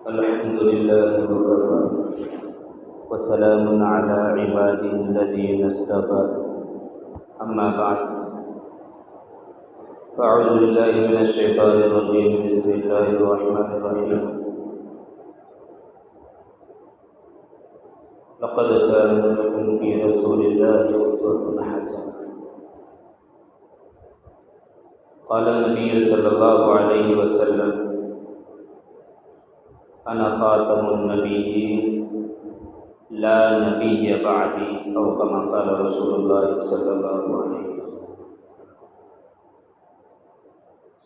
الحمد لله وكفى وسلام على عباده الذين اصطفى أما بعد فأعوذ بالله من الشيطان الرجيم بسم الله الرحمن الرحيم لقد كان لكم في رسول الله أسوة حسنة قال النبي صلى الله عليه وسلم أنا خاتم النبيين لا نبي بعدي أو كما قال رسول الله صلى الله عليه وسلم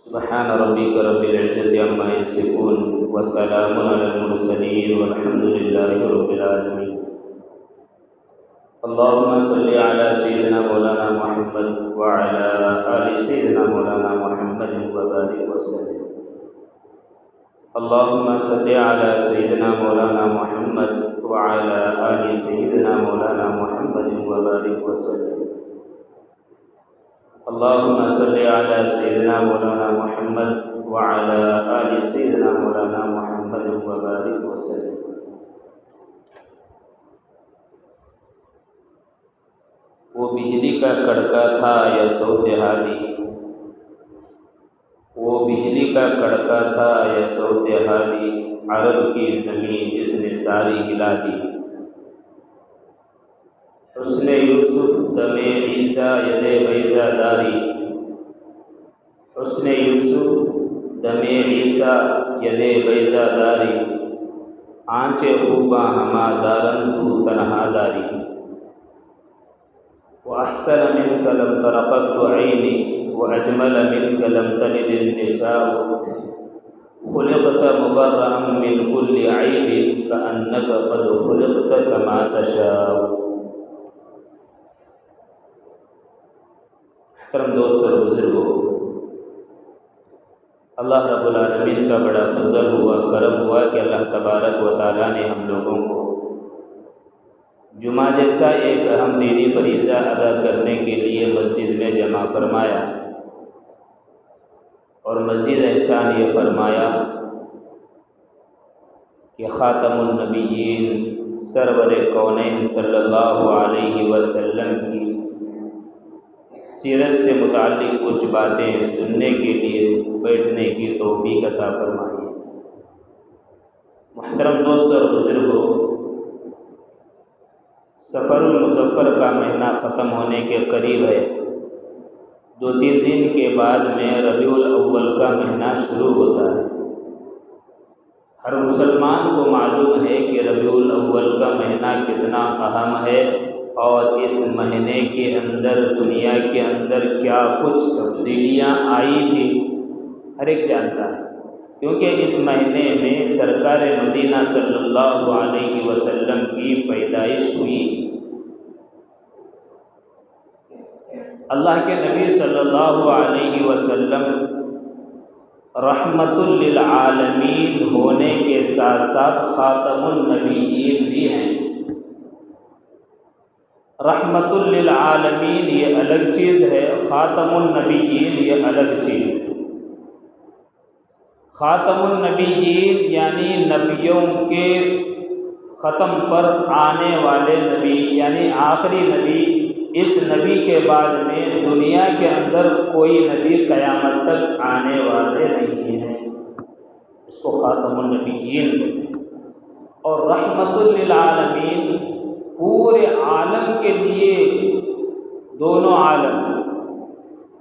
سبحان ربك رب العزة عما يصفون وسلام على المرسلين والحمد لله رب العالمين اللهم صل على سيدنا مولانا محمد وعلى آل سيدنا مولانا محمد وبارك وسلم اللهم صل على سيدنا مولانا محمد وعلى آل سيدنا مولانا محمد وبارك وسلم اللهم صل على سيدنا مولانا محمد وعلى آل سيدنا مولانا محمد وبارك وسلم وہ بجلی کا کڑکا تھا یا صوت ہادی، وہ بجلی کا کڑکا تھا یا صوت ہادی، عرب کی زمین جس نے ساری ہلا دی۔ حسن یوسف دم عیسیٰ ید بیضہ داری، حسن یوسف دم عیسیٰ ید بیضہ داری، آنچ خوباں ہما دارن تو تنہا داری۔ وأحسن منك لم تر قط عيني وأجمل منك لم تلد النساء، خلقت مبرأ من كل عيب كأنك قد خلقت كما تشاء۔ محترم دوست اور بزرگوں، اللہ رب العالمین کا بڑا فضل ہوا، کرم ہوا کہ اللہ تبارک و تعالیٰ نے ہم لوگوں کو جمعہ جیسا ایک اہم دینی فریضہ ادا کرنے کے لیے مسجد میں جمع فرمایا، اور مزید احسان یہ فرمایا کہ خاتم النبیین سرور کونین صلی اللہ علیہ وسلم کی سیرت سے متعلق کچھ باتیں سننے کے لیے بیٹھنے کی توفیق عطا فرمائی۔ محترم دوست اور بزرگوں، سفر المظفر کا مہینہ ختم ہونے کے قریب ہے۔ 2-3 دن کے بعد میں ربیع الاول کا مہینہ شروع ہوتا ہے۔ ہر مسلمان کو معلوم ہے کہ ربیع الاول کا مہینہ کتنا اہم ہے، اور اس مہینے کے اندر دنیا کے اندر کیا کچھ تبدیلیاں آئی تھی ہر ایک جانتا ہے، کیونکہ اس مہینے میں سرکار مدینہ صلی اللہ علیہ وسلم کی پیدائش ہوئی۔ اللہ کے نبی صلی اللہ علیہ وسلم رحمت للعالمین ہونے کے ساتھ ساتھ خاتم النبیین بھی ہیں۔ رحمت للعالمین یہ الگ چیز ہے، خاتم النبیین یہ الگ چیز ہے۔ خاتم النبیین یعنی نبیوں کے ختم پر آنے والے نبی، یعنی آخری نبی۔ اس نبی کے بعد میں دنیا کے اندر کوئی نبی قیامت تک آنے والے نہیں ہیں، اس کو خاتم النبیین۔ اور رحمت للعالمین پورے عالم کے لیے، دونوں عالم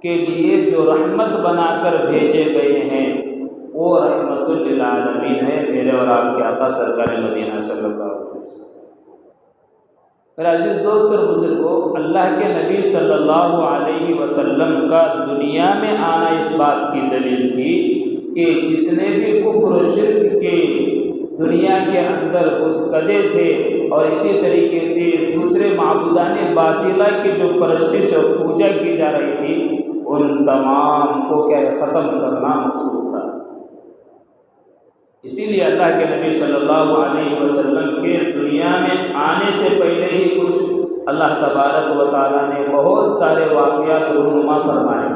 کے لیے جو رحمت بنا کر بھیجے گئے ہیں وہ رحمت للعالمین ہے، میرے اور آپ کے آقا سرکار مدینہ صلی اللہ علیہ وسلم۔ میرے عزیز دوست اور بزرگوں، اللہ کے نبی صلی اللہ علیہ وسلم کا دنیا میں آنا اس بات کی دلیل تھی کہ جتنے بھی کفر و شرک کے دنیا کے اندر بت کدے تھے، اور اسی طریقے سے دوسرے معبودان باطلہ کی جو پرستش اور پوجا کی جا رہی تھی، ان تمام کو کیا ختم کرنا مقصود تھا۔ اسی لیے اللہ کے نبی صلی اللہ علیہ وسلم کے دنیا میں آنے سے پہلے ہی کچھ اللہ تبارک و تعالیٰ نے بہت سارے واقعات رونما فرمائے،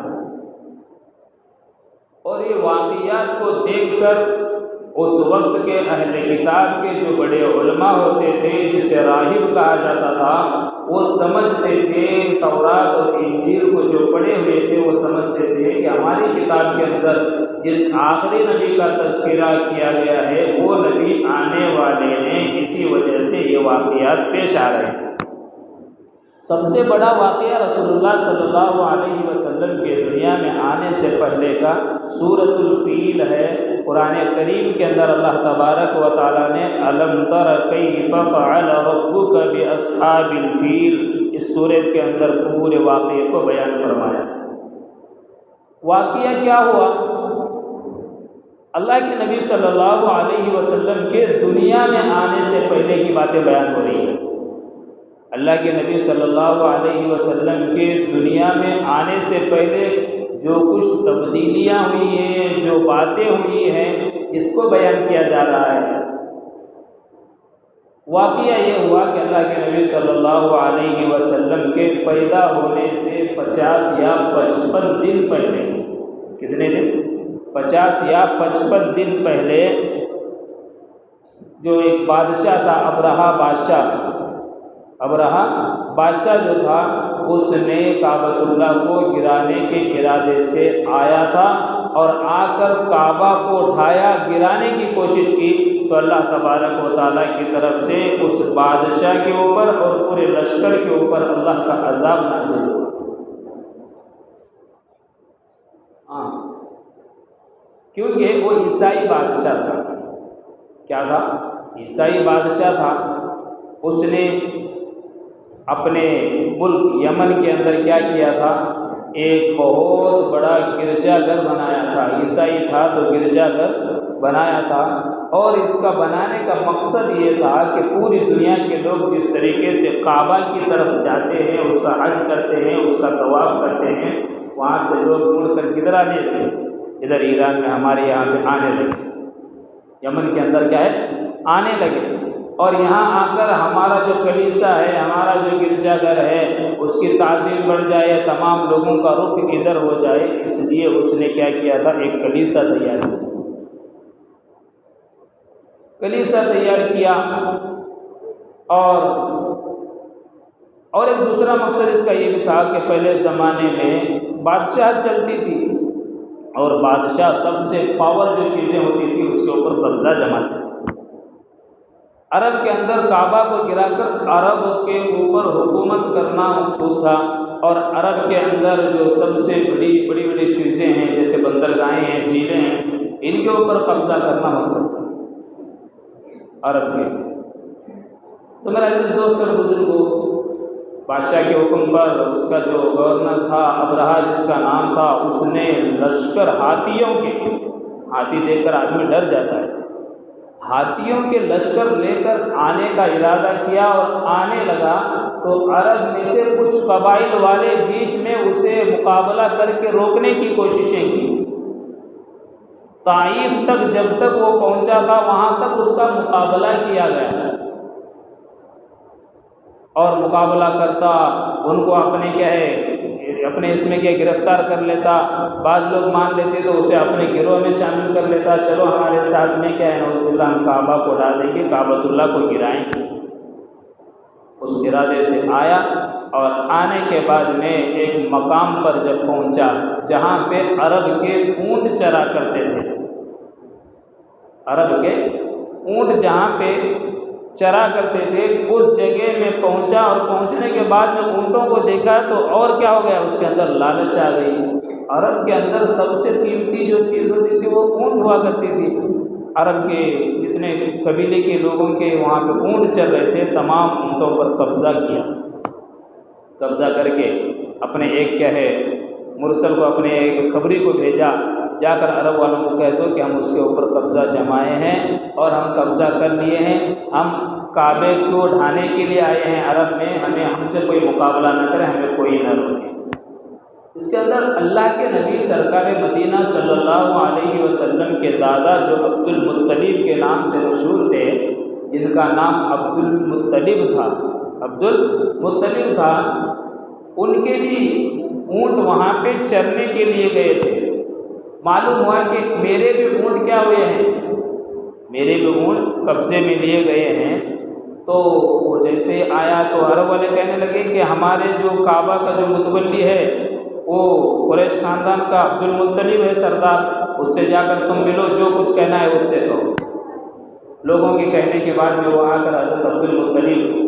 اور یہ واقعات کو دیکھ کر اس وقت کے اہل کتاب کے جو بڑے علماء ہوتے تھے جسے راہب کہا جاتا تھا، وہ سمجھتے تھے تورات اور انجیل کو جو پڑھے ہوئے تھے وہ سمجھتے تھے کہ ہماری کتاب کے اندر جس آخری نبی کا تذکرہ کیا گیا ہے وہ نبی آنے والے ہیں، اسی وجہ سے یہ واقعات پیش آ رہے ہیں۔ سب سے بڑا واقعہ رسول اللہ صلی اللہ علیہ وسلم کے دنیا میں آنے سے پہلے کا سورۃ الفیل ہے۔ قرآن کریم کے اندر اللہ تبارک و تعالیٰ نے الم تر کیف فعل ربک باصحاب الفیل، اس سورۃ کے اندر پورے واقعے کو بیان فرمایا۔ واقعہ کیا ہوا؟ اللہ کے نبی صلی اللہ علیہ وسلم کے دنیا میں آنے سے پہلے کی باتیں بیان ہو رہی ہیں۔ اللہ کے نبی صلی اللہ علیہ وسلم کے دنیا میں آنے سے پہلے جو کچھ تبدیلیاں ہوئی ہیں، جو باتیں ہوئی ہیں، اس کو بیان کیا جا رہا ہے۔ واقعہ یہ ہوا کہ اللہ کے نبی صلی اللہ علیہ وسلم کے پیدا ہونے سے 50 یا 55 دن پہلے، کتنے دن؟ 50 یا 55 دن پہلے جو ایک بادشاہ تھا، ابرہہ بادشاہ جو تھا، اس نے کعبۃ اللہ کو گرانے کے ارادے سے آیا تھا اور آ کر کعبہ کو اٹھایا، گرانے کی کوشش کی تو اللہ تبارک و تعالیٰ کی طرف سے اس بادشاہ کے اوپر اور پورے لشکر کے اوپر اللہ کا عذاب نازل ہوا۔ کیونکہ وہ عیسائی بادشاہ تھا۔ کیا تھا؟ عیسائی بادشاہ تھا۔ اس نے اپنے ملک یمن کے اندر کیا کیا تھا؟ ایک بہت بڑا گرجا گھر بنایا تھا۔ عیسائی تھا تو گرجا گھر بنایا تھا، اور اس کا بنانے کا مقصد یہ تھا کہ پوری دنیا کے لوگ جس طریقے سے کعبہ کی طرف جاتے ہیں، اس کا حج کرتے ہیں، اس کا طواف کرتے ہیں، وہاں سے لوگ مڑ کر کدھر آنے لگے؟ ادھر ایران میں ہمارے یہاں پہ آنے لگے، یمن کے اندر کیا ہے؟ آنے لگے، اور یہاں آ کر ہمارا جو کلیسا ہے، ہمارا جو گرجا گھر ہے، اس کی تعظیم بڑھ جائے، تمام لوگوں کا رخ ادھر ہو جائے، اس لیے اس نے کیا کیا تھا؟ ایک کلیسا تیار کیا، اور ایک دوسرا مقصد اس کا یہ بھی تھا کہ پہلے زمانے میں بادشاہ چلتی تھی، اور بادشاہ سب سے پاور جو چیزیں ہوتی تھی اس کے اوپر قبضہ جماتے تھے۔ عرب کے اندر کعبہ کو گرا کر عرب کے اوپر حکومت کرنا مقصود تھا، اور عرب کے اندر جو سب سے بڑی چیزیں ہیں جیسے بندرگاہیں ہیں، جھیلیں ہیں، ان کے اوپر قبضہ کرنا مقصد تھا عرب کے۔ تو میرا عزیز دوست اور بزرگوں، بادشاہ کے حکم پر اس کا جو گورنر تھا ابرہہ جس کا نام تھا، اس نے لشکر ہاتھیوں کے، ہاتھی دیکھ کر آدمی ڈر جاتا ہے، ہاتھیوں کے لشکر لے کر آنے کا ارادہ کیا، اور آنے لگا تو عرب میں سے کچھ قبائل والے بیچ میں اسے مقابلہ کر کے روکنے کی کوششیں کی۔ طائف تک جب تک وہ پہنچا تھا وہاں تک اس کا مقابلہ کیا گیا، اور مقابلہ کرتا ان کو اپنے اس میں گرفتار کر لیتا، بعض لوگ مان لیتے تو اسے اپنے گروہ میں شامل کر لیتا، چلو ہمارے ساتھ میں نعوذ باللہ ہم کعبہ کو ڈال دیں گے، کعبۃ اللہ کو گرائیں گے۔ اس ارادے سے آیا، اور آنے کے بعد میں ایک مقام پر جب پہنچا جہاں پہ عرب کے اونٹ چرا کرتے تھے، عرب کے اونٹ جہاں پہ چرا کرتے تھے، اس جگہ میں پہنچا، اور پہنچنے کے بعد میں اونٹوں کو دیکھا تو اور کیا ہو گیا؟ اس کے اندر لالچ آ گئی۔ عرب کے اندر سب سے قیمتی جو چیز ہوتی تھی وہ اونٹ ہوا کرتی تھی۔ عرب کے جتنے قبیلے کے لوگوں کے وہاں پہ اونٹ چل رہے تھے، تمام اونٹوں پر قبضہ کیا، قبضہ کر کے اپنے ایک مرسل کو، اپنے ایک خبری کو بھیجا، جا کر عرب والوں کو کہہ دو کہ ہم اس کے اوپر قبضہ جمائے ہیں اور ہم قبضہ کر لیے ہیں، ہم کعبے کو ڈھانے کے لیے آئے ہیں عرب میں، ہم سے کوئی مقابلہ نہ کرے، ہمیں کوئی نہ روکے۔ اس کے اندر اللہ کے نبی سرکار مدینہ صلی اللہ علیہ وسلم کے دادا جو عبد المطلب کے نام سے مشہور تھے، جن کا نام عبد المطلب تھا، ان کے بھی اونٹ وہاں پہ چرنے کے لیے گئے تھے۔ معلوم ہوا کہ میرے بھی اونٹ کیا ہوئے ہیں؟ میرے بھی اونٹ قبضے میں لیے گئے ہیں۔ تو وہ جیسے آیا تو عرب والے کہنے لگے کہ ہمارے جو کعبہ کا جو متولی ہے وہ قریش خاندان کا عبد المطلب ہے سردار، اس سے جا کر تم ملو، جو کچھ کہنا ہے اس سے کہو۔ لوگوں کے کہنے کے بعد میں وہ آ کر حضرت عبد المطلب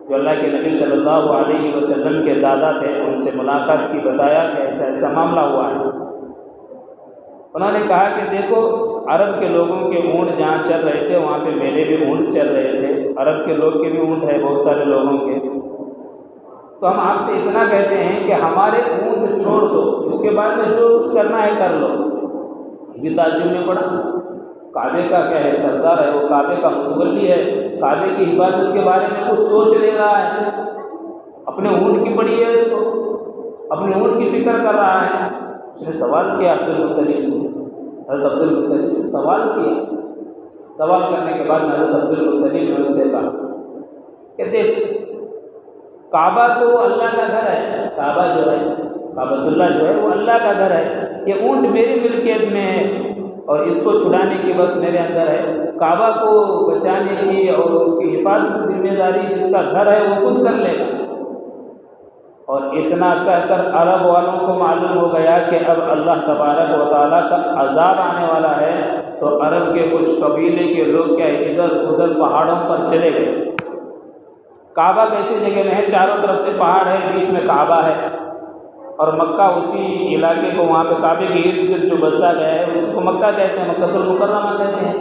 جو اللہ کے نبی صلی اللہ علیہ وسلم کے دادا تھے ان سے ملاقات کی، بتایا کہ ایسا ایسا معاملہ ہوا ہے۔ انہوں نے کہا کہ دیکھو عرب کے لوگوں کے اونٹ جہاں چل رہے تھے وہاں پہ میرے بھی اونٹ چل رہے تھے، عرب کے لوگ کے بھی اونٹ ہے بہت سارے لوگوں کے، تو ہم آپ سے اتنا کہتے ہیں کہ ہمارے اونٹ چھوڑ دو، اس کے بعد میں جو کچھ کرنا ہے کر لو۔ یہ تعجب میں پڑا، کعبے کا کیا ہے سردار ہے، وہ کعبے کا متولی ہے، کعبے کی حفاظت کے بارے میں کچھ سوچ لے رہا ہے، اپنے اونٹ کی پڑی ہے، اس کو اپنے اونٹ کی فکر کر رہا ہے۔ اس نے سوال کیا عبد المطلب سے، حضرت عبد المطلب سے سوال کیا۔ سوال کرنے کے بعد حضرت عبد المطلب نے اس سے کہا کہ دیکھ کعبہ تو اللہ کا گھر ہے، کعبہ جو ہے کعبۃ اللہ جو ہے وہ اللہ کا گھر ہے، یہ اونٹ میری ملکیت میں ہے اور اس کو چھڑانے کی بس میرے اندر ہے، کعبہ کو بچانے کی اور اس کی حفاظت کی ذمہ داری جس کا گھر ہے وہ خود کر لے گا۔ اور اتنا کہہ کر عرب والوں کو معلوم ہو گیا کہ اب اللہ تبارک و تعالیٰ کا عذاب آنے والا ہے، تو عرب کے کچھ قبیلے کے لوگ کیا ادھر ادھر پہاڑوں پر چلے گئے۔ کعبہ کیسی جگہ میں ہے، چاروں طرف سے پہاڑ ہے، بیچ میں کعبہ ہے، اور مکہ اسی علاقے کو وہاں پہ کعبے کے ارد گرد جو بسا گیا ہے اس کو مکہ کہتے ہیں، مکہ المکرمہ کہتے ہیں۔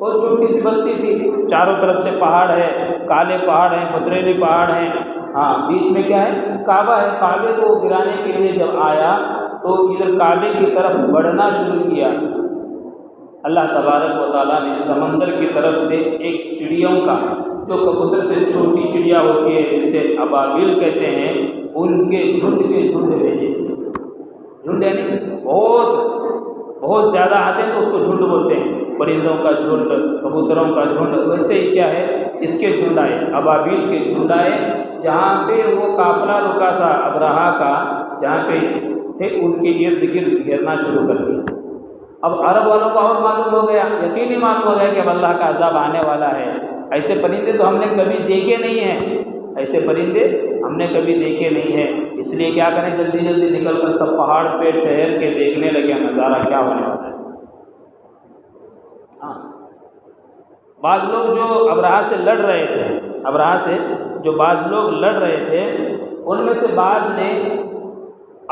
بہت چھوٹی سی بستی تھی، چاروں طرف سے پہاڑ ہے، کالے پہاڑ ہیں، پتریلے پہاڑ ہیں، ہاں بیچ میں کیا ہے کعبہ ہے۔ کعبے کو گرانے کے لیے جب آیا تو ادھر کعبے کی طرف بڑھنا شروع کیا۔ اللہ تبارک و تعالیٰ نے سمندر کی طرف سے ایک چڑیوں کا جو کبوتر سے چھوٹی چڑیا ہوتی ہے جسے ابابیل کہتے ہیں، ان کے جھنڈ بھیجے۔ جھنڈ یعنی بہت زیادہ آتے ہیں تو اس کو جھنڈ بولتے ہیں، پرندوں کا جھنڈ، کبوتروں کا جھنڈ، ویسے ہی کیا ہے اس کے جھنڈ آئے، ابابیل کے جھنڈ آئے۔ جہاں پہ وہ قافلہ رکا تھا ابرہا کا، جہاں پہ تھے ان کے ارد گرد گھیرنا شروع کر دیا۔ اب عرب والوں کو اور معلوم ہو گیا، یقینی معلوم ہو گیا کہ اب اللہ کا عذاب آنے والا ہے۔ ایسے پرندے تو ہم نے کبھی دیکھے نہیں ہیں، ایسے پرندے ہم نے کبھی دیکھے نہیں ہیں، اس لیے کیا کریں جلدی جلدی نکل کر سب پہاڑ پہ ٹھہر کے دیکھنے لگے نظارہ کیا ہونے والا ہے۔ بعض لوگ جو ابرہا سے لڑ رہے تھے، ابرہا سے جو بعض لوگ لڑ رہے تھے ان میں سے بعض نے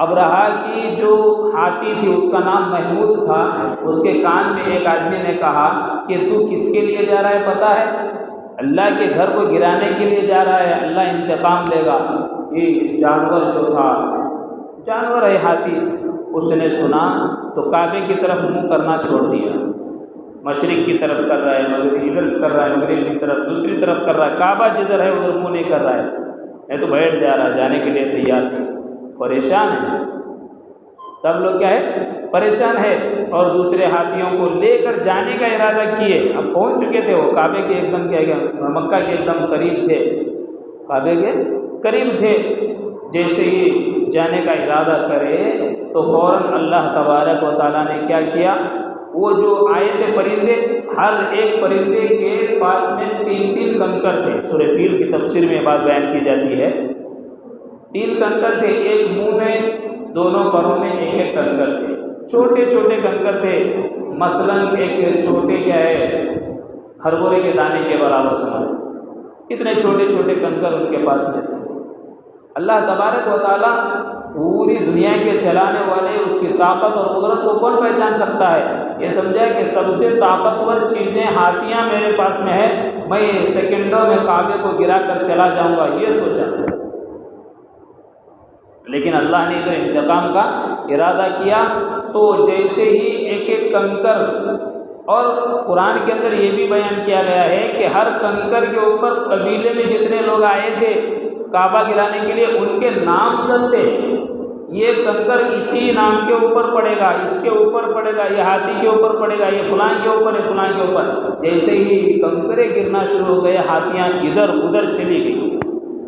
ابرہا کی جو ہاتھی تھی اس کا نام محمود تھا، اس کے کان میں ایک آدمی نے کہا کہ تو کس کے لیے جا رہا ہے پتہ ہے؟ اللہ کے گھر کو گرانے کے لیے جا رہا ہے، اللہ انتقام لے گا۔ یہ جانور جو تھا، جانور ہے ہاتھی، اس نے سنا تو کعبے کی طرف منہ کرنا چھوڑ دیا، مشرق کی طرف کر رہا ہے، مغرب ادھر کر رہا ہے، مغرب کی طرف دوسری طرف کر رہا ہے، کعبہ جدھر ہے ادھر منہ نہیں کر رہا ہے، میں تو بیٹھ جا رہا ہے، جانے کے لیے تیار تھے، پریشان ہے سب لوگ، کیا ہے پریشان ہے، اور دوسرے ہاتھیوں کو لے کر جانے کا ارادہ کیے۔ اب پہنچ چکے تھے، وہ کعبے کے ایک دم کیا گیا مکہ کے ایک دم قریب تھے، کعبے کے قریب تھے، جیسے ہی جانے کا ارادہ کرے تو فوراً اللہ تبارک و تعالیٰ نے کیا کیا، وہ جو آئے تھے پرندے، ہر ایک پرندے کے پاس میں 3 کنکر تھے۔ سورہ فیل کی تفسیر میں یہ بات بیان کی جاتی ہے، 3 کنکر تھے، ایک منہ میں، دونوں پروں میں ایک کنکر تھے، چھوٹے چھوٹے کنکر تھے، مثلاً ایک چھوٹے کیا ہے ہربورے کے دانے کے برابر سمجھ، اتنے چھوٹے چھوٹے کنکر ان کے پاس میں تھے۔ اللہ تبارک و تعالیٰ پوری دنیا کے چلانے والے، اس کی طاقت اور قدرت کو کون پہچان سکتا ہے؟ یہ سمجھا کہ سب سے طاقتور چیزیں ہاتھیاں میرے پاس میں ہے، میں سیکنڈوں میں کعبے کو گرا کر چلا جاؤں گا، یہ سوچا۔ لیکن اللہ نے ادھر انتقام کا ارادہ کیا، تو جیسے ہی ایک ایک کنکر، اور قرآن کے اندر یہ بھی بیان کیا گیا ہے کہ ہر کنکر کے اوپر قبیلے میں جتنے لوگ آئے تھے کعبہ گرانے کے لیے ان کے نام زد تھے، یہ کنکر اسی نام کے اوپر پڑے گا، اس کے اوپر پڑے گا، یہ ہاتھی کے اوپر پڑے گا، یہ فلاں کے اوپر ہے، فلاں کے اوپر۔ جیسے ہی کنکریں گرنا شروع ہو گئے، ہاتھیاں ادھر ادھر چلی گئی،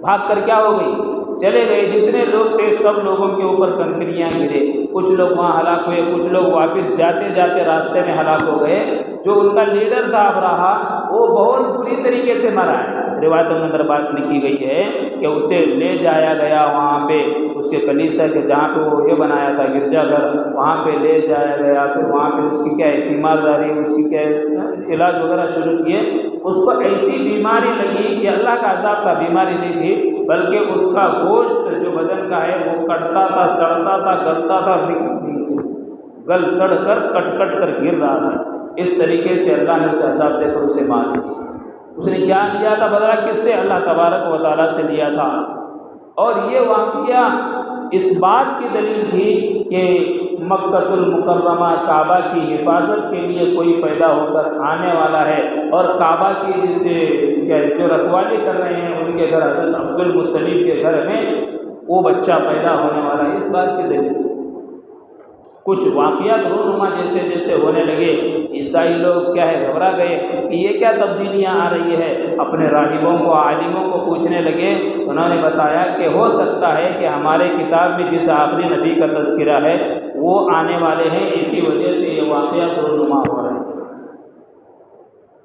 بھاگ کر کیا ہو گئی چلے گئے، جتنے لوگ تھے سب لوگوں کے اوپر کنکریاں گرے، کچھ لوگ وہاں ہلاک ہوئے، کچھ لوگ واپس جاتے جاتے راستے میں ہلاک ہو گئے۔ جو ان کا لیڈر تھا ابراہا، وہ بہت بری طریقے سے مرا ہے۔ روایتوں کے اندر بات لکھی گئی ہے کہ اسے لے جایا گیا وہاں پہ اس کے کلیسا کے جہاں پہ وہ یہ بنایا تھا گرجا گھر، وہاں پہ لے جایا گیا۔ پھر وہاں پہ اس کی کیا تیمارداری، اس کی کیا علاج وغیرہ شروع کیے۔ اس کو ایسی بیماری لگی کہ اللہ کا عذاب تھا، بیماری نہیں تھی بلکہ اس کا گوشت جو بدن کا ہے وہ کٹتا تھا، سڑتا تھا، گلتا تھا، گل سڑ کر کٹ کٹ کر گر رہا تھا۔ اس طریقے سے اللہ نے اسے عذاب دے کر اسے مار دیا۔ اس نے کیا لیا تھا بدلہ؟ کس سے؟ اللہ تبارک و تعالیٰ سے لیا تھا۔ اور یہ واقعہ اس بات کی دلیل تھی کہ مکہ المکرمہ کعبہ کی حفاظت کے لیے کوئی پیدا ہو کر آنے والا ہے، اور کعبہ کی جسے جو رکھوالی کر رہے ہیں ان کے گھر حضرت عبد المطلب کے گھر میں وہ بچہ پیدا ہونے والا ہے۔ اس بات کی دلیل کچھ واقعات رونما جیسے جیسے ہونے لگے، عیسائی لوگ کیا ہے گھبرا گئے کہ یہ کیا تبدیلیاں آ رہی ہے۔ اپنے راہبوں کو، عالموں کو پوچھنے لگے، انہوں نے بتایا کہ ہو سکتا ہے کہ ہمارے کتاب میں جس آخری نبی کا تذکرہ ہے وہ آنے والے ہیں، اسی وجہ سے یہ واقعات رونما ہو رہے ہیں۔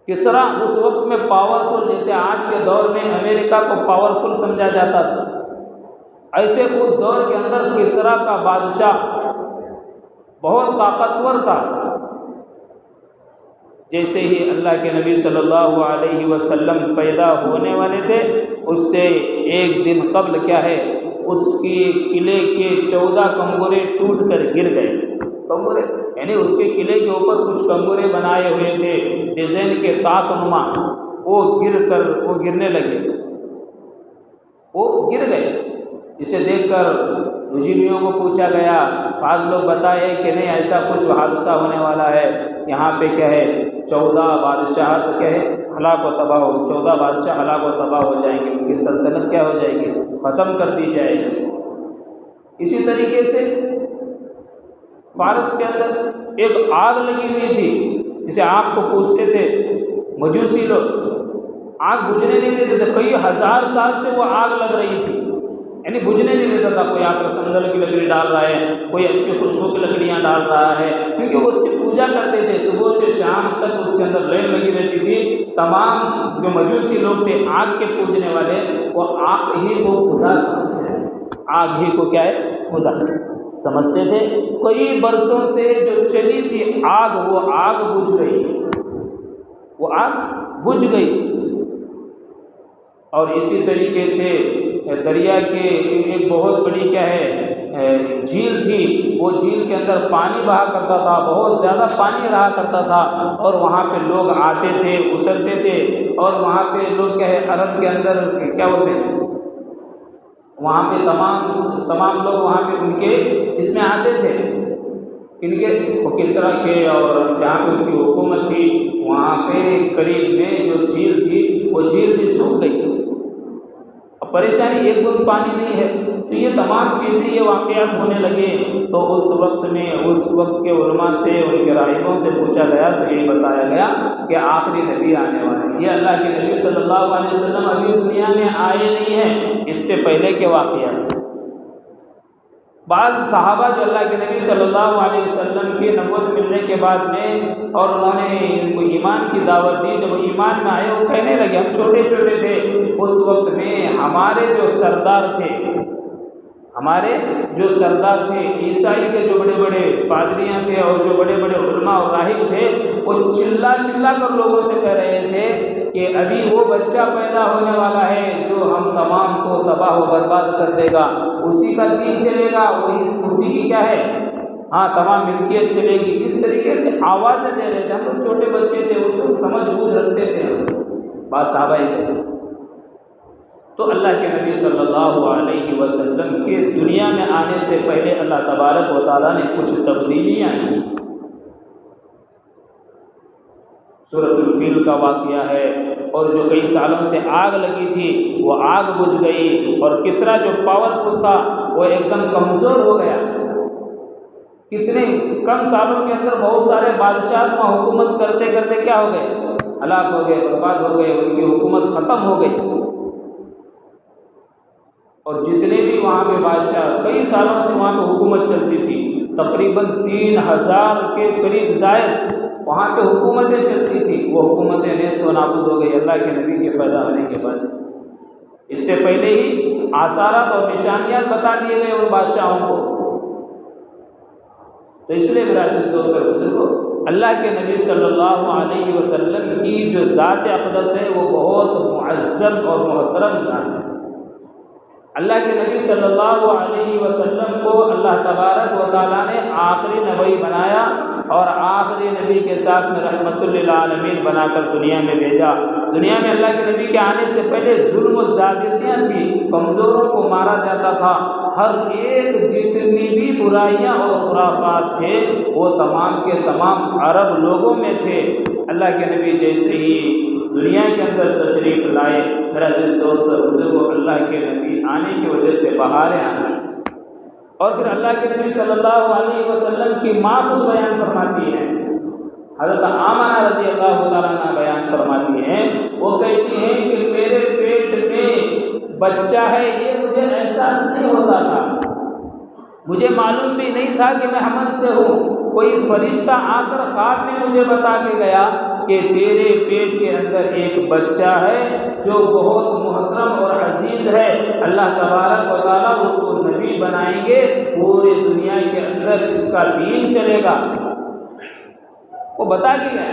کسرا اس وقت میں پاورفل، جیسے آج کے دور میں امریکہ کو پاورفل سمجھا جاتا تھا، ایسے اس دور کے اندر کسرا کا بادشاہ بہت طاقتور تھا۔ جیسے ہی اللہ کے نبی صلی اللہ علیہ وسلم پیدا ہونے والے تھے، اس سے ایک دن قبل کیا ہے اس کی قلعے کے 14 کنگورے ٹوٹ کر گر گئے۔ کنگورے یعنی اس کے قلعے کے اوپر کچھ کنگورے بنائے ہوئے تھے ڈیزائن کے طاق نما، وہ گرنے لگے، وہ گر گئے۔ اسے دیکھ کر مجرموں کو پوچھا گیا، بعض لوگ بتائے کہ نہیں ایسا کچھ حادثہ ہونے والا ہے، یہاں پہ کیا ہے 14 بادشاہت کیا ہے ہلاک و تباہ ہو، 14 بادشاہ ہلاک و تباہ ہو جائیں گے، ان کی سلطنت کیا ہو جائے گی، ختم کر دی جائے گی۔ اسی طریقے سے فارس کے اندر ایک آگ لگی ہوئی تھی، جسے آگ کو پوچھتے تھے مجوسی لوگ، آگ بجھنے نہیں دیتے تھے، کئی ہزار سال سے وہ آگ لگ رہی تھی، یعنی بجھنے نہیں دیتا تھا۔ کوئی آ کر سندل کی لکڑی ڈال رہا ہے، کوئی اچھی خوشبو کی لکڑیاں ڈال رہا ہے، کیونکہ وہ اس کی پوجا کرتے تھے، صبح سے شام تک اس کے اندر لین لگی رہتی تھی۔ تمام جو مجوسی لوگ تھے آگ کے پوجنے والے، وہ آگ ہی کو خدا سمجھتے تھے، آگ ہی کو کیا ہے خدا سمجھتے تھے۔ کئی برسوں سے جو چلی تھی آگ، وہ آگ بجھ گئی، وہ آگ بجھ گئی۔ اور اسی طریقے سے دریا کے ایک بہت بڑی کیا ہے جھیل تھی، وہ جھیل کے اندر پانی بہا کرتا تھا، بہت زیادہ پانی رہا کرتا تھا، اور وہاں پہ لوگ آتے تھے اترتے تھے، اور وہاں پہ لوگ کیا ہے عرب کے اندر کیا ہوتے ہیں، وہاں پہ تمام لوگ وہاں پہ ان کے اس میں آتے تھے، ان کے کسرا کے، اور جہاں پہ ان کی حکومت تھی وہاں پہ قریب میں جو جھیل تھی وہ جھیل بھی سوکھ گئی، اب پریشانی ایک بوند پانی نہیں ہے۔ تو یہ تمام چیزیں، یہ واقعات ہونے لگے، تو اس وقت میں اس وقت کے علماء سے، ان کے راہبوں سے پوچھا گیا تو یہ بتایا گیا کہ آخری نبی آنے والے ہیں۔ یہ اللہ کے نبی صلی اللہ علیہ وسلم ابھی دنیا میں آئے نہیں ہیں، اس سے پہلے کے واقعات۔ بعض صحابہ جو اللہ کے نبی صلی اللہ علیہ وسلم کی نبوت ملنے کے بعد میں، اور انہوں نے ان کو ایمان کی دعوت دی، جب وہ ایمان میں آئے وہ کہنے لگے، ہم چھوٹے چھوٹے تھے اس وقت میں، ہمارے جو سردار تھے عیسائی کے جو بڑے بڑے پادریاں تھے اور جو بڑے بڑے علماء اور راہب تھے، وہ چلا چلا کر لوگوں سے کہہ رہے تھے کہ ابھی وہ بچہ پیدا ہونے والا ہے جو ہم تمام کو تباہ و برباد کر دے گا، اسی کا دین چلے گا، وہی اسی کی کیا ہے تمام ملکیت چلے گی۔ اس طریقے سے آوازیں دے رہے تھے، ہم لوگ چھوٹے بچے تھے، اس کو سمجھ بوجھ رکھتے تھے، بات صحابہ ہی تھے۔ تو اللہ کے نبی صلی اللہ علیہ وسلم کے دنیا میں آنے سے پہلے اللہ تبارک و تعالیٰ نے کچھ تبدیلیاں کی۔ سورۃ الفیل کا واقعہ ہے، اور جو کئی سالوں سے آگ لگی تھی وہ آگ بجھ گئی، اور کسرا جو پاورفل تھا وہ ایک دم کمزور ہو گیا۔ کتنے کم سالوں کے اندر بہت سارے بادشاہ وہاں حکومت کرتے کرتے کیا ہو گئے، ہلاک ہو گئے، برباد ہو گئے، ان کی حکومت ختم ہو گئی۔ اور جتنے بھی وہاں پہ بادشاہ کئی سالوں سے وہاں پہ حکومت چلتی تھی، تقریباً 3000 کے قریب زائد وہاں پہ حکومتیں چلتی تھیں، وہ حکومتیں نیست و نابود ہو گئی اللہ کے نبی کے پیدا ہونے کے بعد۔ اس سے پہلے ہی آثارات اور نشانیات بتا دیے گئے ان بادشاہوں کو۔ تو اس لیے میرا عزیز دوست اور بزرگوں، اللہ کے نبی صلی اللہ علیہ وسلم کی جو ذات اقدس ہے وہ بہت معظم اور محترم ذات ہے۔ اللہ کے نبی صلی اللہ علیہ وسلم کو اللہ تبارک و تعالیٰ نے آخری نبی بنایا اور آخری نبی کے ساتھ میں رحمت للعالمین بنا کر دنیا میں بھیجا۔ دنیا میں اللہ کے نبی کے آنے سے پہلے ظلم و زیادتیاں تھیں، کمزوروں کو مارا جاتا تھا، ہر ایک جتنی بھی برائیاں اور خرافات تھے وہ تمام کے تمام عرب لوگوں میں تھے۔ اللہ کے نبی جیسے ہی دنیا کے اندر تشریف لائے، میرا عزیز دوست اور بزرگوں، اللہ کے نبی آنے کی وجہ سے بہاریں آئیں۔ اور پھر اللہ کے نبی صلی اللہ علیہ وسلم کی ماں خود بیان فرماتی ہے، حضرت آمنہ رضی اللہ تعالیٰ عنہ بیان فرماتی ہیں، وہ کہتی ہیں کہ میرے پیٹ میں بچہ ہے یہ مجھے احساس نہیں ہوتا تھا، مجھے معلوم بھی نہیں تھا کہ میں حمل سے ہوں۔ کوئی فرشتہ آ کر خواب میں مجھے بتا کے گیا کہ تیرے پیٹ کے اندر ایک بچہ ہے جو بہت محترم اور عزیز ہے، اللہ تبارک و تعالیٰ اس کو نبی بنائیں گے، پورے دنیا کے اندر اس کا دین چلے گا۔ وہ بتا کے گیا۔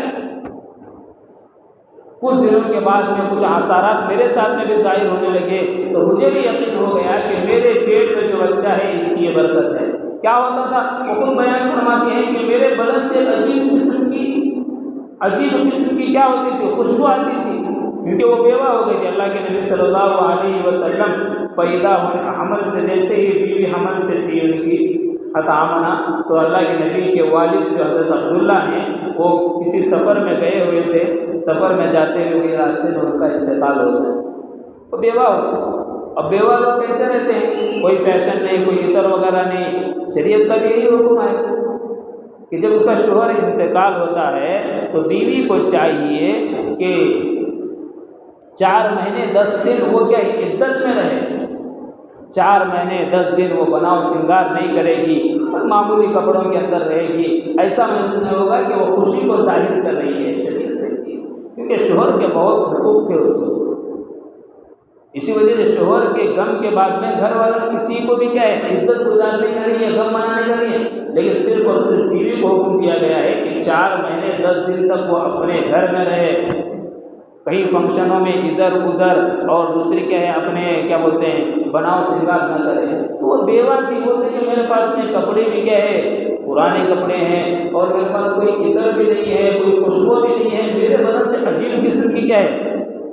کچھ دنوں کے بعد میں کچھ آثارات میرے ساتھ میں بھی ظاہر ہونے لگے تو مجھے بھی یقین ہو گیا کہ میرے پیٹ میں جو بچہ ہے اس کی یہ برکت ہے۔ کیا ہوتا تھا؟ وہ خود بیان فرماتے ہیں کہ میرے بدن سے عجیب قسم کی کیا ہوتی تھی؟ خوشبو آتی تھی، کیونکہ وہ بیوہ ہو گئی تھی۔ اللہ کے نبی صلی اللہ علیہ وسلم پیدا ہونے حمل سے جیسے ہی بیوی حمل سے تھی ان کی آمنہ، تو اللہ کے نبی کے والد جو حضرت عبداللہ ہیں وہ کسی سفر میں گئے ہوئے تھے، سفر میں جاتے ہوئے راستے میں ان کا انتقال ہو گیا، وہ بیوہ ہو گئی۔ اب بیوہ لوگ کیسے رہتے ہیں؟ کوئی فیشن نہیں، کوئی عطر وغیرہ نہیں، شریعت کا بھی یہی حکم ہے کہ جب اس کا شوہر انتقال ہوتا ہے تو بیوی کو چاہیے کہ 4 مہینے 10 دن وہ کیا عدت میں رہے، 4 مہینے 10 دن وہ بناؤ سنگار نہیں کرے گی، معمولی کپڑوں کے اندر رہے گی، ایسا محسوس نہیں ہوگا کہ وہ خوشی کو ظاہر کر رہی ہے شریعت کہتی ہے، کیونکہ شوہر کے بہت حقوق تھے اس کو۔ اسی وجہ سے شوہر کے غم کے بعد میں گھر والوں کسی کو بھی کیا ہے عدت گزارنے کا نہیں ہے، غم منانے کا نہیں ہے، لیکن صرف اور صرف بیوی کو حکم دیا گیا ہے کہ 4 مہینے 10 دن تک وہ اپنے گھر میں رہے، کہیں فنکشنوں میں ادھر ادھر، اور دوسری کیا ہے اپنے کیا بولتے ہیں بناؤ سنگار نہ کرے۔ تو وہ بیوہ تھی، بولتے کہ میرے پاس میں کپڑے بھی کیا ہے پرانے کپڑے ہیں اور میرے پاس کوئی ادھر بھی نہیں ہے، کوئی خوشبو بھی نہیں ہے، میرے بدن سے عجیب قسم کی کیا ہے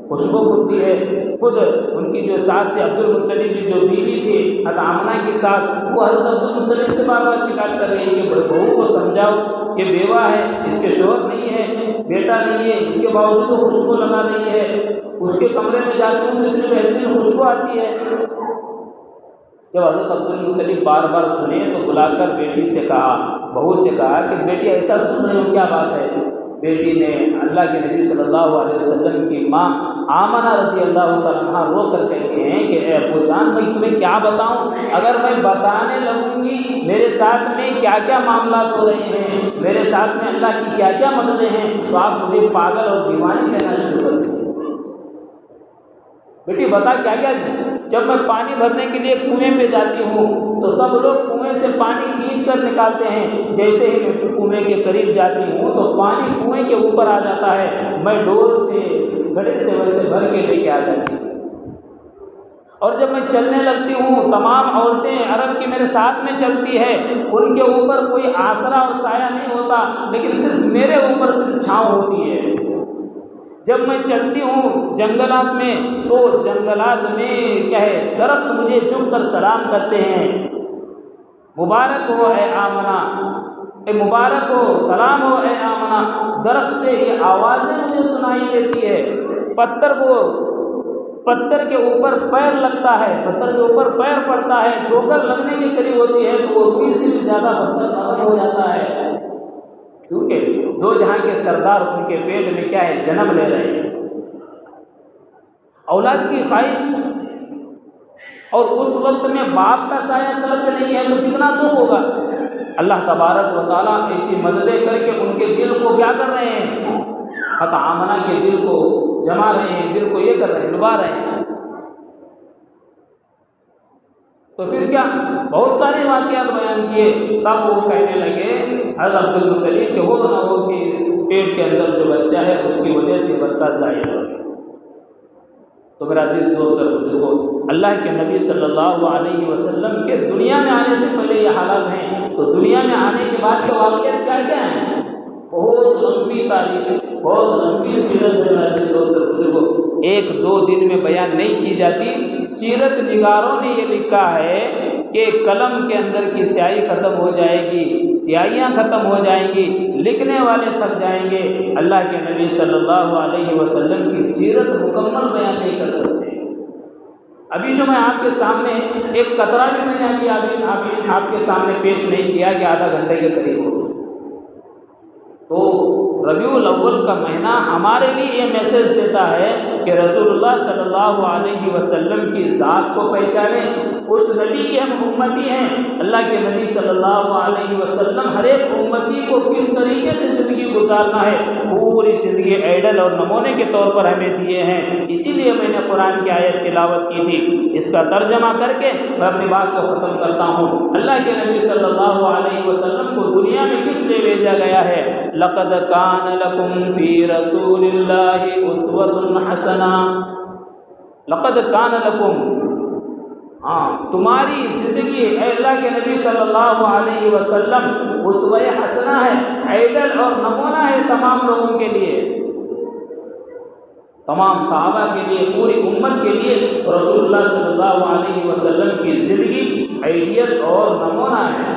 خوشبو ہوتی ہے۔ خود ان کی جو ساس تھی عبد المطلب کی جو بیوی تھی حضرت آمنہ کی ساس، وہ حضرت عبد المطلب سے بار بار شکایت کر رہی ہے کہ بہو کو سمجھاؤ، یہ بیوہ ہے، اس کے شوہر نہیں ہے، بیٹا نہیں ہے، اس کے باوجود وہ خوشبو لگا رہی ہے، اس کے کمرے میں جاتی ہوں تو اتنی بہترین خوشبو آتی ہے۔ جب حضرت عبد المطلب بار بار سنے تو بلا کر بیٹی سے کہا، بہو سے کہا کہ بیٹی ایسا سن رہی ہو کیا بات ہے؟ بیٹی نے اللہ کے نبی صلی اللہ علیہ وسلم کی ماں آمنہ رضی اللہ تعالیٰ عنہ رو کر کہتے ہیں کہ اے ابو جان میں تمہیں کیا بتاؤں، اگر میں بتانے لگوں گی میرے ساتھ میں کیا کیا معاملات ہو رہے ہیں، میرے ساتھ میں اللہ کی کیا کیا مددیں ہیں، تو آپ مجھے پاگل اور دیوانی کہنا شروع کر دیں۔ بیٹی بتا کیا کیا دیں؟ جب میں پانی بھرنے کے لیے کنویں پہ جاتی ہوں تو سب لوگ کنویں سے پانی کھینچ کر نکالتے ہیں، جیسے ہی میں کنویں کے قریب جاتی ہوں تو پانی کنویں کے اوپر آ جاتا ہے، میں ڈول سے گھڑے سے ویسے بھر کے لے کے آ جاتی ہوں، اور جب میں چلنے لگتی ہوں تمام عورتیں عرب کی میرے ساتھ میں چلتی ہے، ان کے اوپر کوئی آسرا اور سایہ نہیں ہوتا، لیکن صرف میرے اوپر صرف چھاؤں ہوتی ہے۔ جب میں چلتی ہوں جنگلات میں تو جنگلات میں کیا ہے درخت مجھے جھک کر سلام کرتے ہیں، مبارک ہو اے آمنہ، اے مبارک ہو، سلام ہو اے آمنہ۔ درخت سے یہ آوازیں مجھے سنائی دیتی ہے، پتھر کے اوپر پیر لگتا ہے، پتھر کے اوپر پیر پڑتا ہے، ٹھوکر لگنے کے قریب ہوتی ہے تو وہ روئی سے بھی زیادہ پتھر نرم ہو جاتا ہے، کیونکہ 2 جہاں کے سردار ان کے پیٹ میں کیا ہے جنم لے رہے ہیں، اولاد کی خواہش، اور اس وقت میں باپ کا سایہ سر پہ نہیں ہے تو کتنا دکھ ہوگا۔ اللہ تبارک و تعالیٰ ایسی مددیں کر کے ان کے دل کو کیا کر رہے ہیں؟ حق آمنہ کے دل کو جما رہے ہیں، دل کو یہ کر رہے ہیں، ڈبا رہے ہیں۔ تو پھر کیا بہت سارے واقعات بیان کیے، تب وہ کہنے لگے حضرت عبد المطلب کہ وہ نہ ہو کہ پیٹ کے اندر جو بچہ ہے اس کی وجہ سے بچہ ظاہر ہو گیا۔ تو میرا عزیز دوست اور بزرگوں، اللہ کے نبی صلی اللہ علیہ وسلم کے دنیا میں آنے سے پہلے یہ حالات ہیں، تو دنیا میں آنے کے بعد کے واقعات کیا کیا ہیں؟ بہت لمبی تاریخ، بہت لمبی سیرت ہے میرا عزیز دوست اور بزرگوں، ایک دو دن میں بیان نہیں کی جاتی۔ سیرت نگاروں نے یہ لکھا ہے کہ قلم کے اندر کی سیاہی ختم ہو جائے گی، سیاہیاں ختم ہو جائیں گی، لکھنے والے تھک جائیں گے، اللہ کے نبی صلی اللہ علیہ وسلم کی سیرت مکمل بیان نہیں کر سکتے۔ ابھی جو میں آپ کے سامنے ایک قطرہ بھی میں نے ابھی آپ کے سامنے پیش نہیں کیا کہ آدھا گھنٹے کے قریب ہو، تو ربیع الاول کا مہینہ ہمارے لیے یہ میسج دیتا ہے کہ رسول اللہ صلی اللہ علیہ وسلم کی ذات کو پہچانیں، اس نبی کے ہم امتی ہیں۔ اللہ کے نبی صلی اللہ علیہ وسلم ہر ایک امتی کو کس طریقے سے زندگی گزارنا ہے، پوری زندگی آئیڈل اور نمونے کے طور پر ہمیں دیے ہیں۔ اسی لیے میں نے قرآن کی آیت تلاوت کی تھی، اس کا ترجمہ کر کے میں اپنی بات کو ختم کرتا ہوں۔ اللہ کے نبی صلی اللہ علیہ وسلم کو دنیا میں کس لیے بھیجا گیا ہے؟ لقد کان لکم فی رسول اللہ اسوۃ حسنہ، لقد کان لکم، تمہاری زندگی اے اللہ کے نبی صلی اللہ علیہ وسلم اسوہ حسنہ ہے، آئیڈل اور نمونہ ہے تمام لوگوں کے لیے، تمام صحابہ کے لیے، پوری امت کے لیے رسول اللہ صلی اللہ علیہ وسلم کی زندگی آئیڈیل اور نمونہ ہے۔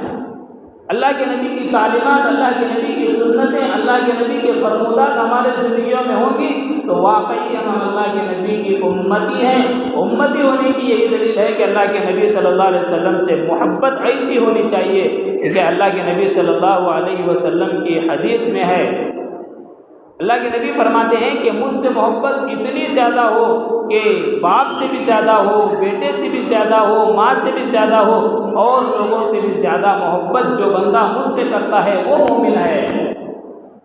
اللہ کے نبی کی تعلیمات، اللہ کے نبی کی سنتیں، اللہ کے نبی کے فرمودات ہمارے زندگیوں میں ہوں گی تو واقعی ہم اللہ کے نبی کی امتی ہیں۔ امتی ہونے کی یہی دلیل ہے کہ اللہ کے نبی صلی اللہ علیہ وسلم سے محبت ایسی ہونی چاہیے کہ اللہ کے نبی صلی اللہ علیہ وسلم کی حدیث میں ہے، اللہ کے نبی فرماتے ہیں کہ مجھ سے محبت اتنی زیادہ ہو کہ باپ سے بھی زیادہ ہو، بیٹے سے بھی زیادہ ہو، ماں سے بھی زیادہ ہو، اور لوگوں سے بھی زیادہ محبت جو بندہ مجھ سے کرتا ہے وہ مومن ہے،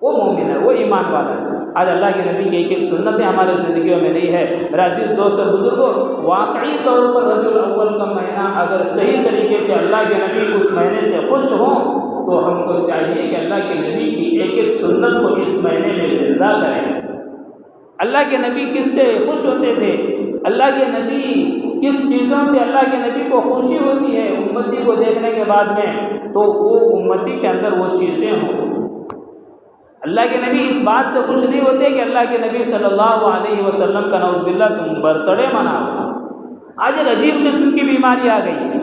وہ مومن ہے، وہ ایمان والا ہے۔ آج اللہ کے نبی کی ایک ایک سنتیں ہمارے زندگیوں میں نہیں ہے۔ میرا عزیز دوست اور بزرگوں، واقعی طور پر ربیع الاول کا مہینہ اگر صحیح طریقے سے اللہ کے نبی اس مہینے سے خوش ہوں تو ہم کو چاہیے کہ اللہ کے نبی کی ایک ایک سنت کو اس مہینے میں زندہ کریں۔ اللہ کے نبی کس سے خوش ہوتے تھے؟ اللہ کے نبی کس چیزوں سے اللہ کے نبی کو خوشی ہوتی ہے امتی کو دیکھنے کے بعد میں، تو وہ امتی کے اندر وہ چیزیں ہوں۔ اللہ کے نبی اس بات سے خوش نہیں ہوتے کہ اللہ کے نبی صلی اللہ علیہ وسلم کا نعوذ باللہ تم برتھڈے مناؤ۔ آج ایک عجیب قسم کی بیماری آ گئی ہے،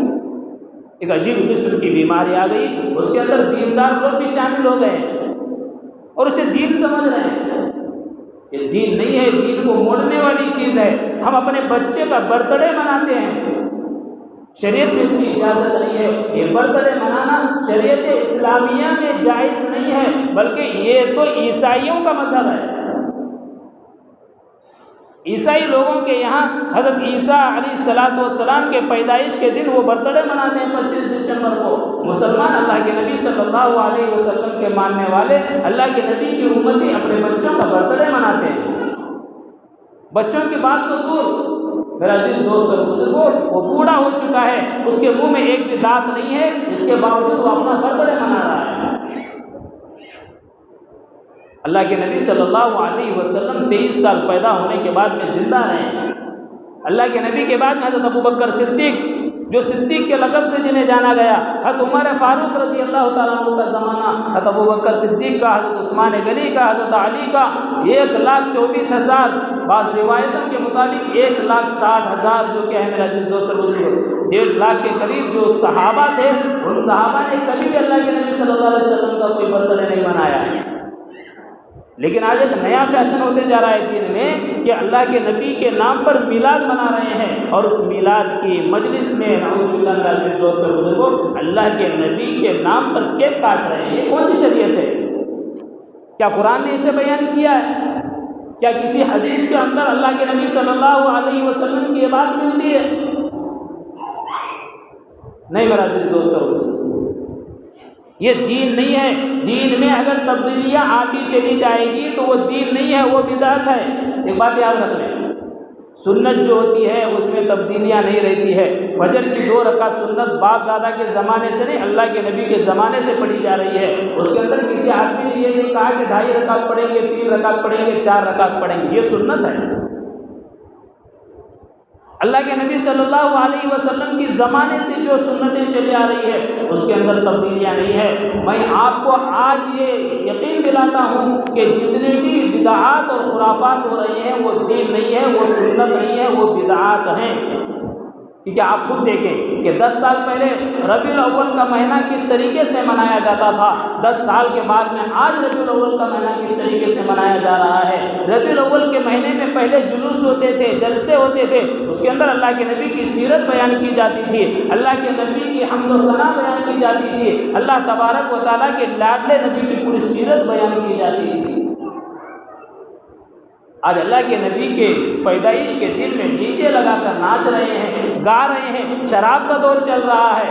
ایک عجیب قسم کی بیماری آ گئی، اس کے اندر دیندار لوگ بھی شامل ہو گئے ہیں اور اسے دین سمجھ رہے ہیں۔ یہ دین نہیں ہے، دین کو موڑنے والی چیز ہے۔ ہم اپنے بچے کا برتھڈے مناتے ہیں، شریعت میں اس کی اجازت نہیں ہے۔ یہ برتھڈے منانا شریعت اسلامیہ میں جائز نہیں ہے، بلکہ یہ تو عیسائیوں کا مذہب ہے۔ عیسائی لوگوں کے یہاں حضرت عیسیٰ علیہ السلام کے پیدائش کے دن وہ برتھڈے مناتے ہیں 25 دسمبر کو۔ مسلمان اللہ کے نبی صلی اللہ علیہ وسلم کے ماننے والے اللہ کے نبی کی امتی اپنے بچوں کا برتھڈے مناتے ہیں۔ بچوں کی بات تو دور، میرا عزیز دوست اور بزرگوں، وہ بوڑھا ہو چکا ہے، اس کے منہ میں ایک بھی دانت نہیں ہے، اس کے باوجود وہ اپنا برتھڈے منا رہا ہے۔ اللہ کے نبی صلی اللہ علیہ وسلم 23 سال پیدا ہونے کے بعد میں زندہ رہے۔ اللہ کے نبی کے بعد میں حضرت ابوبکر صدیق، جو صدیق کے لقب سے جنہیں جانا گیا، حضرت عمر فاروق رضی اللہ تعالیٰ عنہ کا زمانہ، حضرت ابوبکر صدیق کا، حضرت عثمان غنی کا، حضرت علی کا، 1,24,000، بعض روایتوں کے مطابق 1,60,000 جو کہ ہے میرا عزیز دوست اور بزرگوں، 1.5 لاکھ کے قریب جو صحابہ تھے، ان صحابہ نے کبھی بھی اللہ کے نبی صلی اللہ علیہ وسلم کا کوئی برتھڈے نہیں منایا۔ لیکن آج ایک نیا فیشن ہوتے جا رہا ہے دین میں کہ اللہ کے نبی کے نام پر میلاد منا رہے ہیں، اور اس میلاد کی مجلس میں نعوذ باللہ میرے عزیز دوست اور بزرگوں اللہ کے نبی کے نام پر کیک کاٹ رہے ہیں۔ یہ کون سی شریعت ہے؟ کیا قرآن نے اسے بیان کیا ہے؟ کیا کسی حدیث کے اندر اللہ کے نبی صلی اللہ علیہ وسلم کی یہ بات ملتی ہے؟ نہیں میرا عزیز دوست اور بزرگوں، یہ دین نہیں ہے۔ دین میں اگر تبدیلیاں آتی چلی جائے گی تو وہ دین نہیں ہے، وہ بدعت ہے۔ ایک بات یاد رکھ لیں، سنت جو ہوتی ہے اس میں تبدیلیاں نہیں رہتی ہے۔ فجر کی 2 رکعت سنت باپ دادا کے زمانے سے نہیں، اللہ کے نبی کے زمانے سے پڑھی جا رہی ہے۔ اس کے اندر کسی آدمی نے یہ نہیں کہا کہ 2.5 رکعت پڑھیں گے، 3 رکعت پڑھیں گے، 4 رکعت پڑھیں گے، یہ سنت ہے۔ اللہ کے نبی صلی اللہ علیہ وسلم کی زمانے سے جو سنتیں چلی آ رہی ہے اس کے اندر تبدیلیاں نہیں ہے۔ میں آپ کو آج یہ یقین دلاتا ہوں کہ جتنے بھی بدعات اور خرافات ہو رہے ہیں وہ دین نہیں ہے، وہ سنت نہیں ہے، وہ بدعات ہیں۔ کیونکہ آپ خود دیکھیں کہ 10 سال پہلے ربیع الاول کا مہینہ کس طریقے سے منایا جاتا تھا، 10 سال کے بعد میں آج ربیع الاول کا مہینہ کس طریقے سے منایا جا رہا ہے۔ ربیع الاول کے مہینے میں پہلے جلوس ہوتے تھے، جلسے ہوتے تھے، اس کے اندر اللہ کے نبی کی سیرت بیان کی جاتی تھی، اللہ کے نبی کی حمد و ثنا بیان کی جاتی تھی، اللہ تبارک و تعالیٰ کے لاڈلے نبی کی پوری سیرت بیان کی جاتی تھی۔ آج اللہ کے نبی کے پیدائش کے دن میں ڈی جے لگا کر ناچ رہے ہیں، گا رہے ہیں، شراب کا دور چل رہا ہے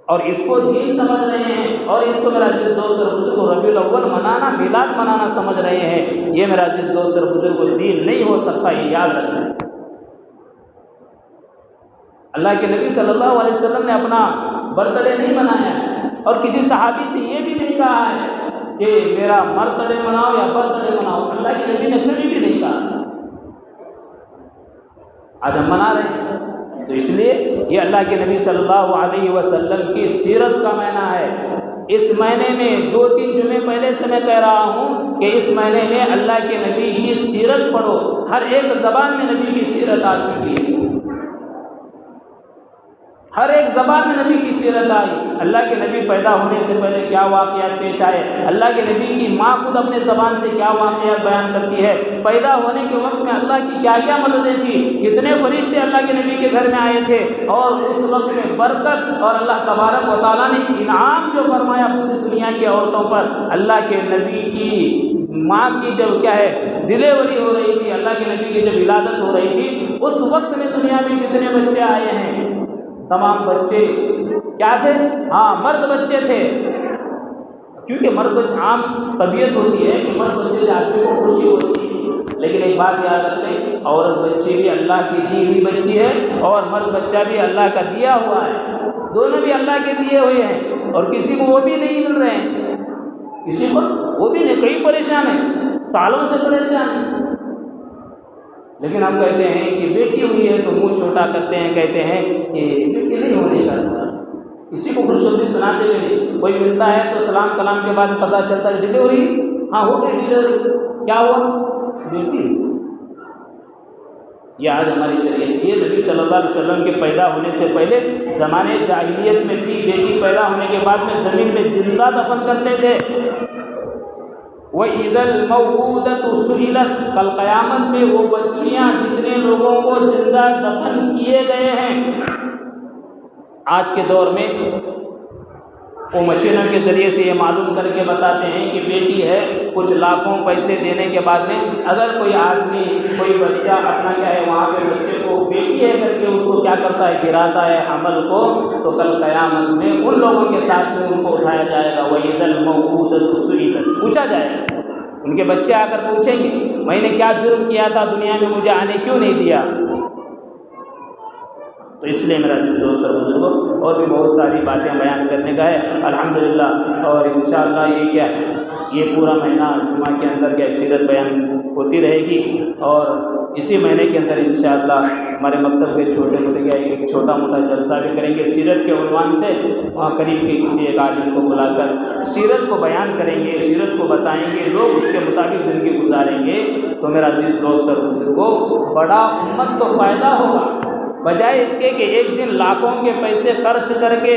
اور اس کو دین سمجھ رہے ہیں، اور اس کو میرا عزیز دوست اور بزرگ ربیع الاول منانا، میلاد منانا سمجھ رہے ہیں۔ یہ میرا عزیز دوست اور بزرگ دین نہیں ہو سکتا، یہ یاد رکھنا۔ اللہ کے نبی صلی اللہ علیہ وسلم نے اپنا برتھ ڈے نہیں منایا اور کسی صحابی سے یہ بھی نہیں کہا ہے کہ میرا برتھ ڈے مناؤ یا برتھ ڈے مناؤ، اللہ کے نبی نے کبھی بھی نہیں کہا۔ آج ہم منا رہے ہیں تو اس لیے یہ اللہ کے نبی صلی اللہ علیہ وسلم کی سیرت کا مہینہ ہے۔ اس مہینے میں 2-3 جمعے پہلے سے میں کہہ رہا ہوں کہ اس مہینے میں اللہ کے نبی کی سیرت پڑھو، ہر ایک زبان میں نبی کی سیرت آ چکی ہے، ہر ایک زبان میں نبی کی سیرت آئی۔ اللہ کے نبی پیدا ہونے سے پہلے کیا واقعات پیش آئے، اللہ کے نبی کی ماں خود اپنے زبان سے کیا واقعات بیان کرتی ہے، پیدا ہونے کے وقت میں اللہ کی کیا کیا مددیں تھیں، کتنے فرشتے اللہ کے نبی کے گھر میں آئے تھے، اور اس وقت میں برکت اور اللہ تبارک و تعالیٰ نے انعام جو فرمایا پوری دنیا کی عورتوں پر۔ اللہ کے نبی کی ماں کی جب کیا ہے ڈلیوری ہو رہی تھی، اللہ کے نبی کی جب ولادت ہو رہی تھی، اس وقت میں دنیا میں کتنے بچے آئے ہیں؟ تمام بچے کیا تھے؟ ہاں، مرد بچے تھے، کیونکہ مرد بچے عام طبیعت ہوتی ہے کہ مرد بچے سے آدمی کو خوشی ہوتی ہے، لیکن ایک بات یاد رکھیں، عورت بچی بھی اللہ کی دی ہوئی بچی ہے اور مرد بچہ بھی اللہ کا دیا ہوا ہے، دونوں بھی اللہ کے دیے ہوئے ہیں، اور کسی کو وہ بھی نہیں مل رہے ہیں، کسی کو وہ بھی نہیں، کئی پریشان ہیں، سالوں سے پریشان ہیں۔ لیکن ہم کہتے ہیں کہ بیٹی ہوئی ہے تو منہ چھوٹا کرتے ہیں، کہتے ہیں کہ بیٹی نہیں ہونے کا، کسی کو خوشخبری سناتے ہوئے نہیں، کوئی ملتا ہے تو سلام کلام کے بعد پتہ چلتا ہے ڈلیوری، ہاں ہو گئی ڈلیوری، کیا ہوا؟ بیٹی۔ یہ آج ہماری شریعت، یہ نبی صلی اللہ علیہ وسلم کے پیدا ہونے سے پہلے زمانے جاہلیت میں تھی، بیٹی پیدا ہونے کے بعد میں زمین میں زندہ دفن کرتے تھے۔ وَإِذَا الْمَوْءُودَةُ سُئِلَتْ، کل قیامت میں وہ بچیاں جتنے لوگوں کو زندہ دفن کیے گئے ہیں، آج کے دور میں وہ مشینوں کے ذریعے سے یہ معلوم کر کے بتاتے ہیں کہ بیٹی ہے، کچھ لاکھوں پیسے دینے کے بعد میں اگر کوئی آدمی کوئی بچہ اپنا کیا ہے وہاں پہ بچے کو بیٹی ہے کر کے اس کو کیا کرتا ہے، گراتا ہے حمل کو، تو کل قیامت میں ان لوگوں کے ساتھ میں ان کو اٹھایا جائے گا، وَإِذَا الْمَوْءُودَةُ سُئِلَتْ، پوچھا جائے گا، ان کے بچے آ کر پوچھیں گے میں نے کیا جرم کیا تھا دنیا میں، مجھے آنے کیوں نہیں دیا؟ تو اس لیے میرا دوست اور بزرگوں اور بھی بہت ساری باتیں بیان کرنے کا ہے الحمدللہ، اور انشاءاللہ یہ کیا ہے، یہ پورا مہینہ جمعہ کے اندر کیا سیرت بیان ہوتی رہے گی، اور اسی مہینے کے اندر انشاءاللہ ہمارے مکتب کے چھوٹے موٹے کیا ایک چھوٹا موٹا جلسہ بھی کریں گے سیرت کے عنوان سے، وہاں قریب کے کسی ایک عالم کو بلا کر سیرت کو بیان کریں گے، سیرت کو بتائیں گے، لوگ اس کے مطابق زندگی گزاریں گے، تو میرا عزیز دوست اور بزرگوں بڑا امت کو فائدہ ہوگا، بجائے اس کے کہ ایک دن لاکھوں کے پیسے خرچ کر کے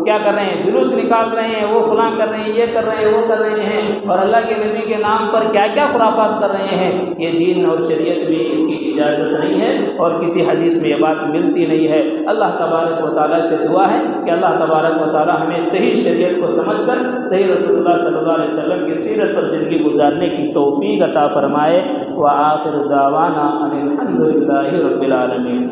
کیا کر رہے ہیں، جلوس نکال رہے ہیں، وہ فلاں کر رہے ہیں، یہ کر رہے ہیں، وہ کر رہے ہیں، اور اللہ کے نبی کے نام پر کیا کیا خرافات کر رہے ہیں۔ یہ دین اور شریعت میں اس کی اجازت نہیں ہے، اور کسی حدیث میں یہ بات ملتی نہیں ہے۔ اللہ تبارک و تعالیٰ سے دعا ہے کہ اللہ تبارک و تعالیٰ ہمیں صحیح شریعت کو سمجھ کر صحیح رسول اللہ صلی اللہ علیہ وسلم کی سیرت پر زندگی گزارنے کی توفیق عطا فرمائے۔ وآخر دعوانا ان الحمد للہ رب العالمین۔